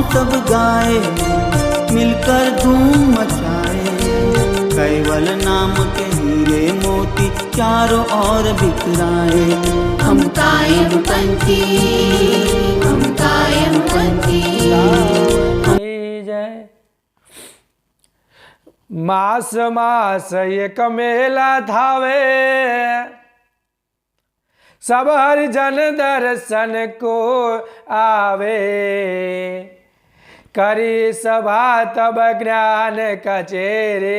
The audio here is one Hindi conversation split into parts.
सब गाए, मिलकर धूम मचाए। कैवल नाम के हीरे मोती चारों ओर बिखराए। हम कायम पंथी, हम कायम पंथी। जय। मास मास एक मेला धावे, सब हरिजन दर्शन को आवे। करी सभा तब ज्ञान कचेरे,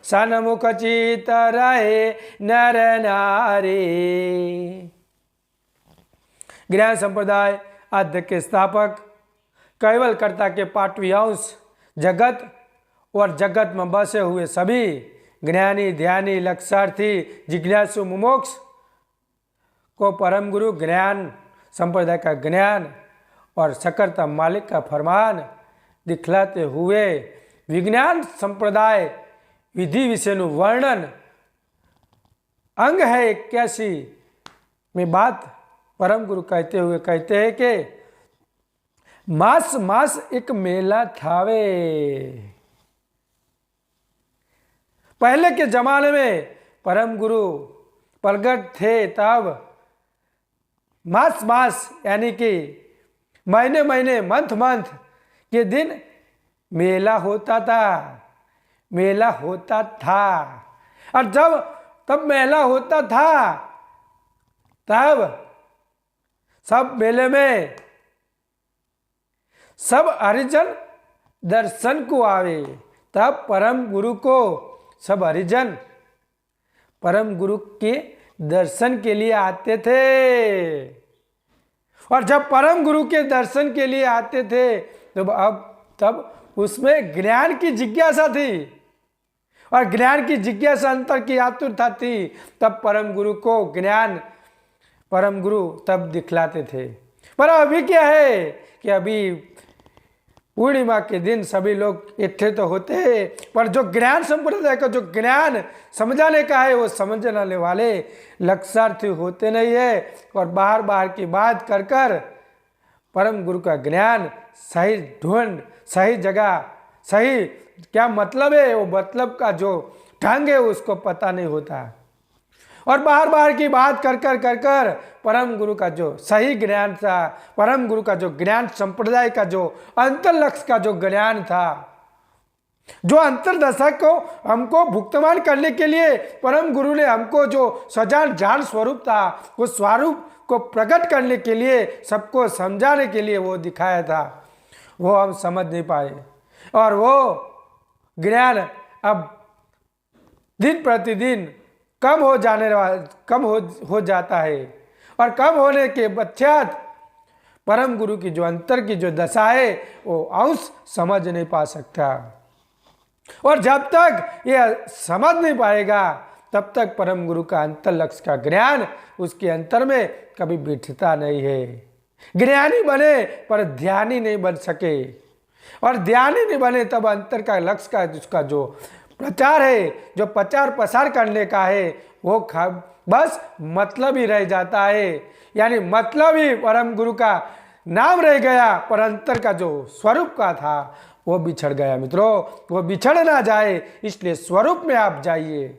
सन्मुख चित रहे नर नारी। ज्ञान संप्रदाय आद्य के स्थापक कैवल कर्ता के पाटवी अंश जगत और जगत में बसे हुए सभी ज्ञानी ध्यानी लक्षार्थी जिज्ञासु मुमोक्ष को परम गुरु ज्ञान संप्रदाय का ज्ञान और सकरता मालिक का फरमान दिखलाते हुए विज्ञान संप्रदाय विधि विषयनु वर्णन अंग है 81 में बात परम गुरु कहते हुए कहते हैं कि मास मास एक मेला थावे। पहले के जमाने में परम गुरु प्रगट थे तब मास मास यानी कि महीने महीने मंथ मंथ के दिन मेला होता था, मेला होता था। और जब तब मेला होता था तब सब मेले में सब हरिजन दर्शन को आवे। तब परम गुरु को सब हरिजन परम गुरु के दर्शन के लिए आते थे। और जब परम गुरु के दर्शन के लिए आते थे तब उसमें ज्ञान की जिज्ञासा थी और ज्ञान की जिज्ञासा अंतर की आतुरता थी। तब परम गुरु को ज्ञान परम गुरु तब दिखलाते थे। पर अभी क्या है कि अभी पूर्णिमा के दिन सभी लोग इकट्ठे तो होते हैं, पर जो ज्ञान संप्रदाय का जो ज्ञान समझाने का है वो समझने वाले लक्षार्थी होते नहीं है। और बाहर बाहर की बात कर कर परम गुरु का ज्ञान सही ढूंढ सही जगह सही क्या मतलब है वो मतलब का जो ढंग है उसको पता नहीं होता। और बाहर बाहर की बात कर कर परम गुरु का जो सही ज्ञान था, परम गुरु का जो ज्ञान संप्रदाय का जो अंतर लक्ष्य का जो ज्ञान था, जो अंतरदशा को हमको भुक्तमान करने के लिए परम गुरु ने हमको जो सजान जान स्वरूप था उस स्वरूप को प्रकट करने के लिए सबको समझाने के लिए वो दिखाया था, वो हम समझ नहीं पाए। और वो ज्ञान अब दिन प्रतिदिन कम हो जाता है। और कम होने के पश्चात परम गुरु की जो अंतर की जो दशा है वो अंश समझ नहीं पा सकता। और जब तक यह समझ नहीं पाएगा तब तक परम गुरु का अंतर लक्ष्य का ज्ञान उसके अंतर में कभी बैठता नहीं है। ज्ञानी बने पर ध्यानी नहीं बन सके, और ध्यानी नहीं बने तब अंतर का लक्ष्य का उसका जो प्रचार है जो प्रचार प्रसार करने का है वो बस मतलब ही रह जाता है। यानी मतलब ही परम गुरु का नाम रह गया, पर अंतर का जो स्वरूप का था वो बिछड़ गया। मित्रों, वो बिछड़ ना जाए इसलिए स्वरूप में आप जाइए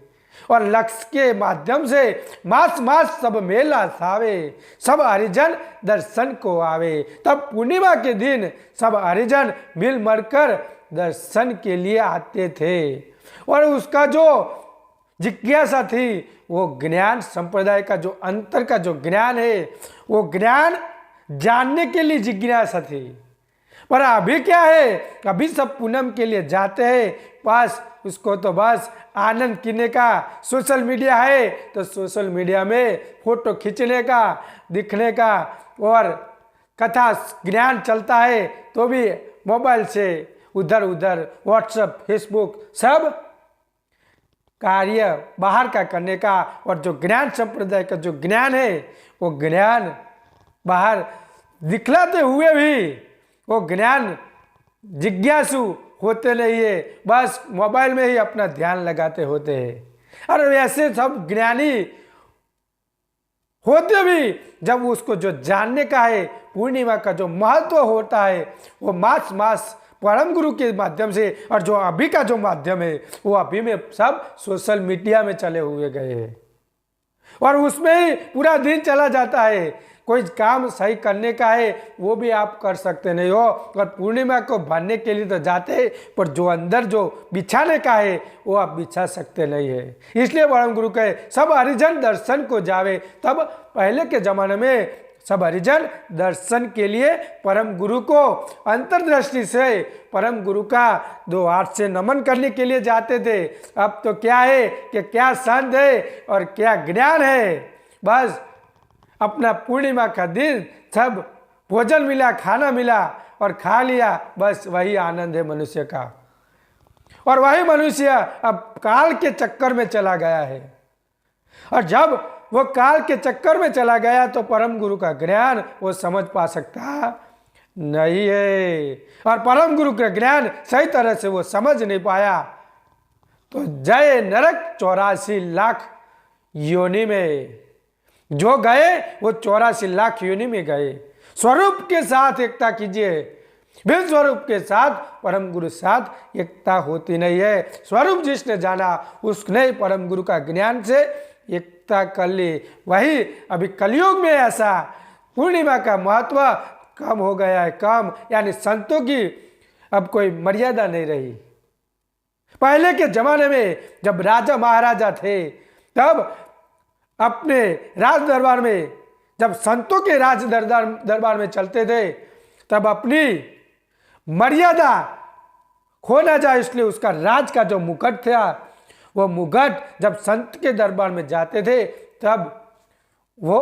और लक्ष्य के माध्यम से मास मास सब मेला थावे, सब हरिजन दर्शन को आवे। तब पूर्णिमा के दिन सब हरिजन मिल मरकर दर्शन के लिए आते थे। और उसका जो जिज्ञासा थी वो ज्ञान संप्रदाय का जो अंतर का जो ज्ञान है वो ज्ञान जानने के लिए जिज्ञासा थी। पर अभी क्या है, अभी सब पूनम के लिए जाते हैं पास, उसको तो बस आनंद करने का सोशल मीडिया है तो सोशल मीडिया में फोटो खींचने का दिखने का, और कथा ज्ञान चलता है तो भी मोबाइल से उधर उधर व्हाट्सएप फेसबुक सब कार्य बाहर का करने का। और जो ज्ञान संप्रदाय का जो ज्ञान है वो ज्ञान बाहर दिखलाते हुए भी वो ज्ञान जिज्ञासु होते नहीं है, बस मोबाइल में ही अपना ध्यान लगाते होते हैं। और वैसे सब ज्ञानी होते भी जब उसको जो जानने का है, पूर्णिमा का जो महत्व होता है, वो मास परम गुरु के माध्यम से, और जो अभी का जो माध्यम है वो अभी में सब सोशल मीडिया में चले हुए गए हैं और उसमें ही पूरा दिन चला जाता है। कोई काम सही करने का है वो भी आप कर सकते नहीं हो, और पूर्णिमा को भरने के लिए तो जाते हैं, पर जो अंदर जो बिछाने का है वो आप बिछा सकते नहीं है। इसलिए परम गुरु कहे सब हरिजन दर्शन को जावे। तब पहले के जमाने में सब हरिजन दर्शन के लिए परम गुरु को अंतर्दृष्टि से परम गुरु का 2 हाथ से नमन करने के लिए जाते थे। अब तो क्या है कि क्या संत है और क्या ज्ञान है, बस अपना पूर्णिमा का दिन सब भोजन मिला, खाना मिला और खा लिया, बस वही आनंद है मनुष्य का। और वही मनुष्य अब काल के चक्कर में चला गया है, और जब वो काल के चक्कर में चला गया तो परम गुरु का ज्ञान वो समझ पा सकता नहीं है, और परम गुरु का ज्ञान सही तरह से वो समझ नहीं पाया तो जय नरक 84 लाख योनि में जो गए वो 84 लाख योनि में गए। स्वरूप के साथ एकता कीजिए, बिन स्वरूप के साथ परम गुरु साथ एकता होती नहीं है। स्वरूप जिसने जाना उसने परम गुरु का ज्ञान से एकता कर ली। वही अभी कलयुग में ऐसा पूर्णिमा का महत्व कम हो गया है, कम, यानी संतों की अब कोई मर्यादा नहीं रही। पहले के जमाने में जब राजा महाराजा थे तब अपने राज दरबार में, जब संतों के राज दरबार में चलते थे तब अपनी मर्यादा खो ना जाए इसलिए उसका राज का जो मुकुट था वो मुकुट जब संत के दरबार में जाते थे तब वो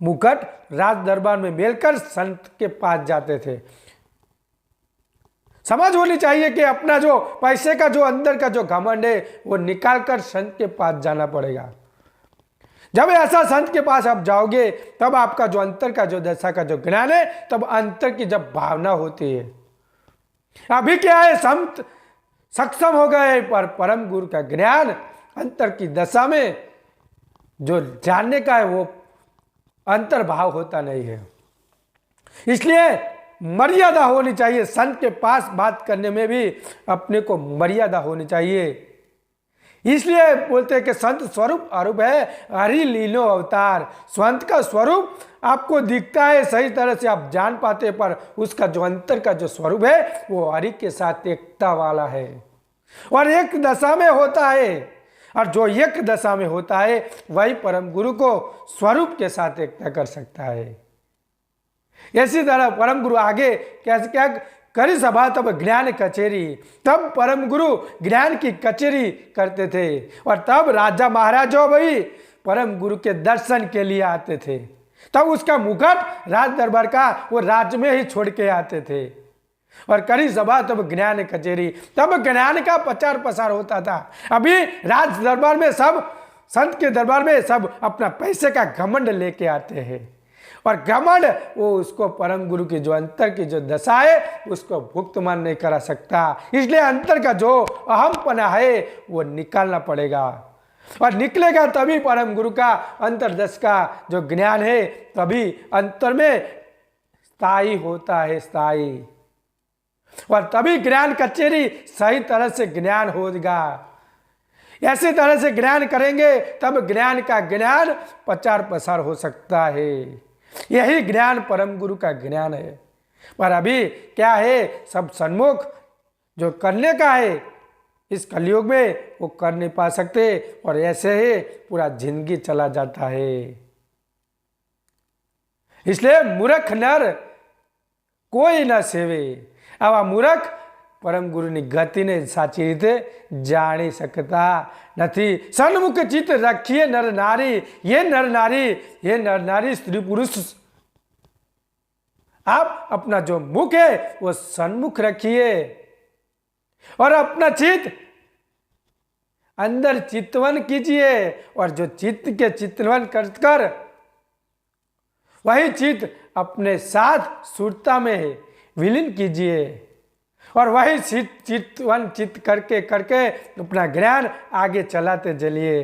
मुकुट राज दरबार में मिलकर संत के पास जाते थे। समझ होनी चाहिए कि अपना जो पैसे का जो अंदर का जो घमंड है वो निकाल कर संत के पास जाना पड़ेगा। जब ऐसा संत के पास आप जाओगे तब आपका जो अंतर का जो दशा का जो ज्ञान है, तब अंतर की जब भावना होती है। अभी क्या है, संत सक्षम हो गए पर परम गुरु का ज्ञान अंतर की दशा में जो जानने का है वो अंतर्भाव होता नहीं है। इसलिए मर्यादा होनी चाहिए, संत के पास बात करने में भी अपने को मर्यादा होनी चाहिए। इसलिए बोलते हैं कि संत स्वरूप अरूप है, हरि लीलो अवतार। संत का स्वरूप आपको दिखता है, सही तरह से आप जान पाते, पर उसका जो अंतर का जो स्वरूप है वो हरि के साथ एकता वाला है और एक दशा में होता है, और जो एक दशा में होता है वही परम गुरु को स्वरूप के साथ एकता कर सकता है। इसी तरह परम गुरु आगे कैसे क्या करी सभा तब ज्ञान कचेरी, तब परम गुरु ज्ञान की कचेरी करते थे और तब राजा महाराजा भाई परम गुरु के दर्शन के लिए आते थे। तब उसका मुकुट राज दरबार का वो राज्य में ही छोड़ के आते थे और करी सभा तब ज्ञान कचेरी, तब ज्ञान का प्रचार प्रसार होता था। अभी राज दरबार में सब संत के दरबार में सब अपना पैसे का घमंड लेके आते हैं और घमंड वो उसको परम गुरु की जो अंतर की जो दशा है उसको भुक्तमान नहीं करा सकता। इसलिए अंतर का जो अहमपना है वो निकालना पड़ेगा और निकलेगा तभी परम गुरु का अंतरदश का जो ज्ञान है तभी अंतर में स्थायी होता है, स्थायी, और तभी ज्ञान कचेरी सही तरह से ज्ञान होगा। ऐसी तरह से ज्ञान करेंगे तब ज्ञान का ज्ञान प्रचार प्रसार हो सकता है। यही ज्ञान परम गुरु का ज्ञान है। पर अभी क्या है, सब सन्मुख जो करने का है इस कलयुग में वो कर नहीं पा सकते और ऐसे ही पूरा जिंदगी चला जाता है। इसलिए मूर्ख नर कोई न सेवे। अब आ मूर्ख परम गुरुની ગતિને સાચી રીતે જાણી શકતા નથી। સન્મુખ ચિત્ત રખીએ નર નારી, ये नर नारी स्त्री पुरुष, आप अपना जो मुख है वो सन्मुख रखिए और अपना चित्त अंदर चितवन कीजिए और जो चित्त के चितवन कर वही चित्त अपने साथ सुरता में विलीन कीजिए और वही चित्त करके अपना ज्ञान आगे चलाते चलिए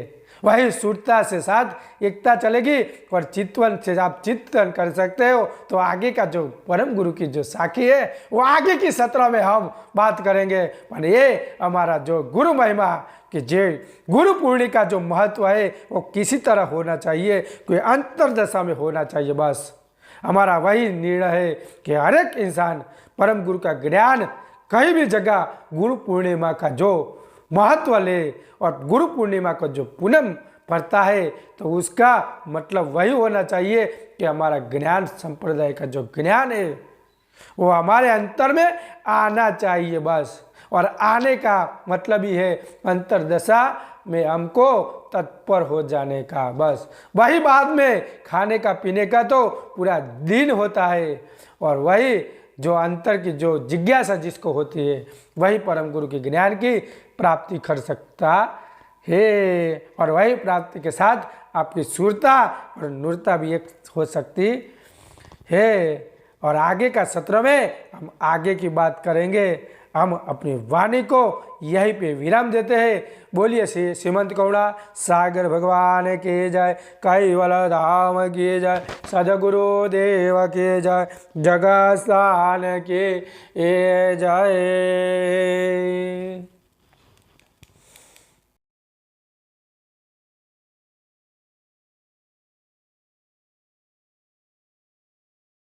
वही शुद्धता से साथ एकता चलेगी और चितवन से आप चिंतन कर सकते हो। तो आगे का जो परम गुरु की जो साखी है वो आगे की सत्र में हम बात करेंगे। पर ये हमारा जो गुरु महिमा कि जे गुरु पूर्णिमा का जो महत्व है वो किसी तरह होना चाहिए, कोई अंतरदशा में होना चाहिए। बस हमारा वही निर्णय है कि हर एक इंसान परम गुरु का ज्ञान कहीं भी जगह गुरु पूर्णिमा का जो महत्व ले और गुरु पूर्णिमा को जो पूनम पड़ता है तो उसका मतलब वही होना चाहिए कि हमारा ज्ञान संप्रदाय का जो ज्ञान है वो हमारे अंतर में आना चाहिए। बस और आने का मतलब ही है अंतरदशा में हमको तत्पर हो जाने का। बस वही बाद में खाने का पीने का तो पूरा दिन होता है और वही जो अंतर की जो जिज्ञासा जिसको होती है वही परम गुरु के ज्ञान की प्राप्ति कर सकता है। और वही प्राप्ति के साथ आपकी सुरता और नूरता भी एक हो सकती है। और आगे का सत्र में हम आगे की बात करेंगे। हम अपनी वाणी को यहीं पे विराम देते हैं। बोलिए श्रीमंत करुणा सागर भगवान के जय, कैवल धाम के जय, सदगुरु देव के जय, जगत स्थान के जय।